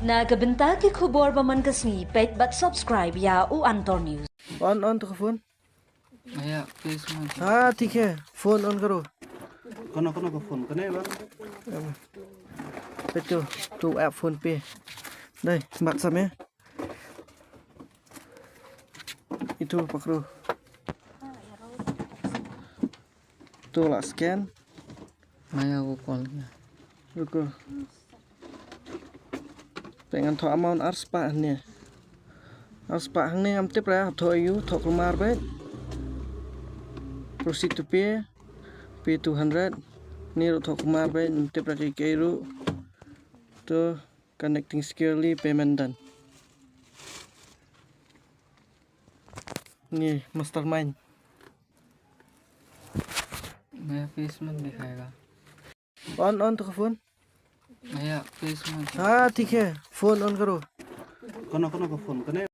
Nagabenta की खबर बमन कसमी पेट बट सब्सक्राइब या उ अंतर न्यूज ऑन तो फोन भैया प्लीज मत हाँ ठीक है फोन ऑन करो Kono ko phone ko na ba? Betul tu app phone pay đây mặt sao mẹ itu pakru tu lah scan भैया को कॉल किया ruko pengen thọ amount arspa nè arspa hang nè am tip ra thọ you thọ kumar bet proceed to pay 200 ni ro thọ kumar bet am tip ra kai ru to connecting securely payment done ni mastermind भैया प्लीज मत दिखाएगा ऑन तो फोन भैया प्लीज मत हाँ ठीक है phone on करो Kono ko phone ko na